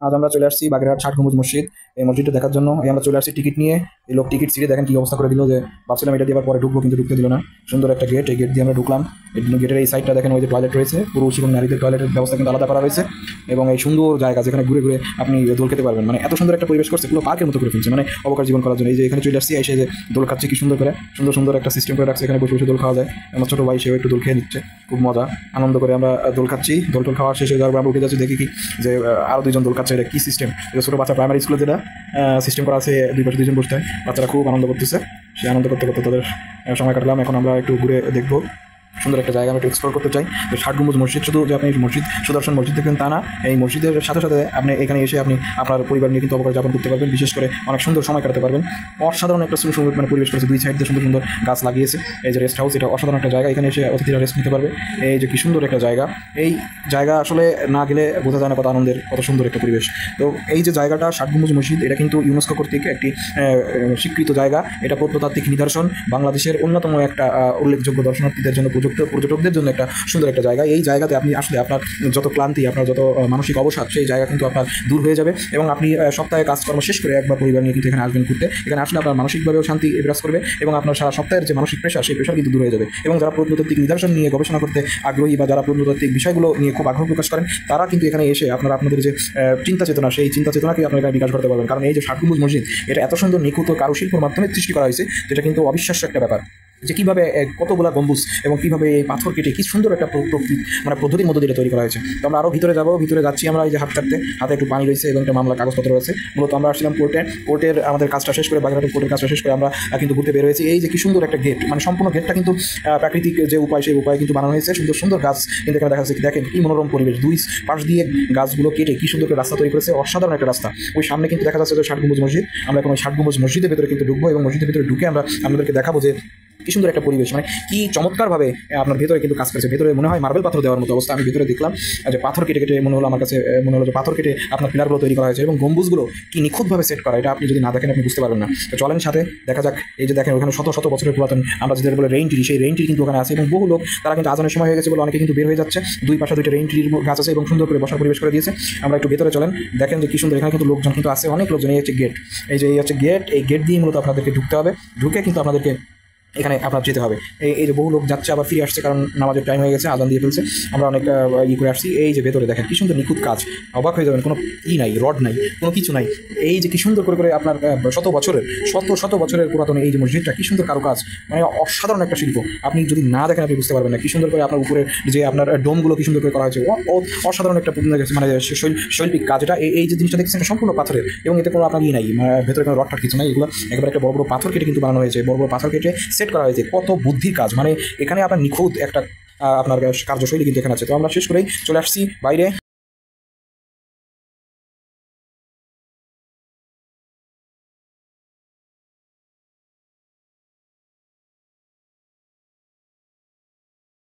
আজ আমরা চলে আসছি বাগেরহাট ষাট গম্বুজ মসজিদ। এই মসজিদটা দেখার জন্য আমরা চলে আসছি টিকিট নিয়ে। এই লোক টিকিট ছিঁড়ে দেখেন কি অবস্থা করে দিল, যে ভাবছিলাম এটা দিয়ে আবার পরে ঢুকবো, কিন্তু ঢুকতে দিল না। সুন্দর একটা গেট, এই গেট দিয়ে আমরা ঢুকলাম। গেটের এই সাইডটা দেখেন, ওই যে টয়লেট রয়েছে, পুরুষ এবং নারীদের টয়লেটের ব্যবস্থা কিন্তু আলাদা করা রয়েছে। এবং এই সুন্দর জায়গা যেখানে ঘুরে ঘুরে আপনি দোল খেতে পারবেন, মানে এত সুন্দর একটা পরিবেশ করছে, পুরো পার্কের মতো করে ফেলছে, মানে অবকাশ জীবন করার জন্য। এই যে এখানে চলে আসছি, এসে যে দোল খাচ্ছি কি সুন্দর করে, সুন্দর সুন্দর একটা সিস্টেম করে রাখছে, এখানে বসে বসে দোল খাওয়া যায়। আমার ছোটো ভাই সেও একটু দোল খেয়ে নিচ্ছে, খুব মজা আনন্দ করে আমরা দোল খাচ্ছি। দোল টোল খাওয়ার শেষে যাওয়ার আমরা উঠে যাচ্ছি, দেখি কি যে আরও দুইজন দোল খাচ্ছে। এটা কী সিস্টেম? এটা ছোটো বাচ্চা প্রাইমারি স্কুলে যেটা সিস্টেম করা আছে, দুই পাশে দুইজন বসতে হয়, বাচ্চারা খুব আনন্দ করতেছে। সে আনন্দ করতে করতে তাদের সময় কাটলাম। এখন আমরা একটু ঘুরে দেখবো, সুন্দর একটা জায়গা আমরা একটু এক্সপ্লোর করতে চাই। ষাট গম্বুজ মসজিদ, শুধু যে আপনি মসজিদ সুদর্শন মসজিদ দেখবেন তা না, এই মসজিদের সাথে সাথে আপনি এখানে এসে আপনি আপনার পরিবার নিয়ে কিন্তু অবকাশ যাপন করতে পারবেন, বিশেষ করে অনেক সুন্দর সময় কাটাতে পারবেন। অসাধারণ একটা সুন্দর মানে পরিবেশ করেছে, দুই সাইড দিয়ে সুন্দর সুন্দর গাছ লাগিয়েছে। এই যে রেস্ট হাউস, এটা অসাধারণ একটা জায়গা, এখানে এসে অতিথিরা রেস্ট নিতে পারবে। এই যে কি সুন্দর একটা জায়গা, এই জায়গা আসলে না গেলে বোঝা যায় না কত আনন্দের, কত সুন্দর একটা পরিবেশ। তো এই যে জায়গাটা ষাট গম্বুজ মসজিদ, এটা কিন্তু ইউনেস্কো কর্তৃক একটি স্বীকৃত জায়গা। এটা প্রত্নতাত্ত্বিক নিদর্শন, বাংলাদেশের অন্যতম একটা উল্লেখযোগ্য দর্শনার্থীদের জন্য, পর্যটকদের জন্য একটা সুন্দর একটা জায়গা। এই জায়গাতে আপনি আসলে আপনার যত ক্লান্তি, আপনার যত মানসিক অবসাদ, সেই জায়গা কিন্তু আপনার দূর হয়ে যাবে। এবং আপনি সপ্তাহে কাজকর্ম শেষ করে একবার পরিবার নিয়ে কিন্তু এখানে আসবেন ঘুরতে। এখানে আসলে আপনার মানসিকভাবেও শান্তি বিরাজ করবে, এবং আপনার সারা সপ্তাহের যে মানসিক প্রেশার, সেই প্রেশার কিন্তু দূর হয়ে যাবে। এবং যারা প্রত্নতাত্ত্বিক নিদর্শন নিয়ে গবেষণা করতে আগ্রহী, বা যারা প্রত্নতাত্ত্বিক বিষয়গুলো নিয়ে খুব আগ্রহ প্রকাশ করেন, তারা কিন্তু এখানে এসে আপনাদের যে চিন্তা চেতনা, সেই চিন্তা চেতনাকে আপনারা এখানে বিকাশ করতে পারবেন। কারণ এই যে ষাট গম্বুজ মসজিদ, এটা এত সুন্দর নিখুঁত কারুশিল্পের মাধ্যমে সৃষ্টি করা হয়েছে, যেটা কিন্তু অবিশ্বাস্য একটা ব্যাপার। যে কীভাবে কতগুলা গম্বুজ এবং কীভাবে এই পাথর কেটে কি সুন্দর একটা মানে পদ্ধতির মধ্যে দিয়ে তৈরি করা হয়েছে। তো আমরা আরও ভিতরে যাবো, ভিতরে যাচ্ছি আমরা। এই যে হাত কাটতে, হাতে একটু পানি রয়েছে এবং একটা মামলা কাগজপত্র রয়েছে। মূলত আমরা আসছিলাম কোর্টের আমাদের কাজটা শেষ করে, বাগেরহাটের কোর্টের কাজটা শেষ করে আমরা কিন্তু ঘুরতে বের হয়েছি। এই যে কি সুন্দর একটা গেট, মানে সম্পূর্ণ গেটটা কিন্তু প্রাকৃতিক যে উপায়, সেই উপায় কিন্তু বানানো হয়েছে। সুন্দর সুন্দর গাছ কিন্তু এখানে দেখা যাচ্ছে, দেখেন কি মনোরম পরিবেশ, দুই পাশ দিয়ে গাছগুলো কেটে কি সুন্দর করে রাস্তা তৈরি করেছে, অসাধারণ একটা রাস্তা। ওই সামনে কিন্তু দেখা যাচ্ছে যে ষাট গম্বুজ মসজিদ। আমরা এখন ওই ষাট গম্বুজ মসজিদের ভেতরে কিন্তু ঢুকবো, এবং মসজিদের ভিতরে ঢুকে আমরা আপনাদেরকে দেখাবো যে কি সুন্দর একটা পরিবেশ, মানে কি চমৎকারভাবে আপনার ভেতরে কিন্তু কাজ করেছে। ভেতরে মনে হয় মার্বেল পাথর দেওয়ার মতো অবস্থা। আমি ভেতরে দেখলাম যে পাথর কেটে কেটে মনে হলো, আমার কাছে মনে হলো যে পাথর কেটে আপনার পিলারগুলো তৈরি করা হয়েছে, এবং গম্বুজগুলো কি নিখুঁতভাবে সেট করা, এটা আপনি যদি না দেখেন আপনি বুঝতে পারবেন না। তো চলেন সাথে দেখা যাক। এই যে দেখেন, ওখানে শত শত বছরের পুরাতন আমরা যেটা বলে রেইন ট্রি, সেই রেইন ট্রি কিন্তু ওখানে আছে। এবং বহু লোক তারা কিন্তু আজানের সময় হয়ে গেছে বলে অনেকে কিন্তু বের হয়ে যাচ্ছে। দুই পাশে দুইটা রেইন ট্রির গাছ আছে এবং সুন্দর করে বসার পরিবেশ করে দিয়েছে। আমরা একটু ভেতরে চলেন, দেখেন যে কি সুন্দর। এখানে কিন্তু লোকজন কিন্তু আছে, অনেক লোকজন। এই হচ্ছে গেট, এই যে এই হচ্ছে গেট। এই গেট দিয়ে মূলত আপনাদেরকে ঢুকতে হবে, ঢুকে কিন্তু আপনাদেরকে এখানে আপনার যেতে হবে। এই যে বহু লোক যাচ্ছে আবার ফিরে আসছে, কারণ নামাজের টাইম হয়ে গেছে, আজান দিয়ে ফেলছে। আমরা অনেক করে আসছি। এই যে ভেতরে দেখেন কি সুন্দর নিখুঁত কাজ, অবাক হয়ে যাবেন। কোনো নাই, রড নাই, কোনো কিছু নাই। এই যে কি সুন্দর করে আপনার শত বছরের পুরাতন এই যে মসজিদটা, কি সুন্দর কারুকাজ, মানে অসাধারণ একটা শিল্প। আপনি যদি না দেখেন আপনি বুঝতে পারবেন না কি সুন্দর করে আপনার উপরে যে আপনার ডোমগুলো কি সুন্দর করে করা হয়েছে। অসাধারণ একটা মানে শৈল্পিক কাজ এটা। এই যে জিনিসটা দেখছেন, এটা সম্পূর্ণ পাথরের, এবং এতে কোনো আপনার নাই, ভেতরে কোনো রডটার কিছু নাই। এগুলো একেবারে একটা বড় বড় পাথর কেটে কিন্তু বানানো হয়েছে, বড় বড় পাথর কেটে সেট করা হয়েছে। কত বুদ্ধির কাজ, মানে এখানে আপনার নিখুঁত একটা আপনার কার্যশৈলী কিন্তু এখানে আছে। তো আমরা শেষ করেই চলে আসছি বাইরে।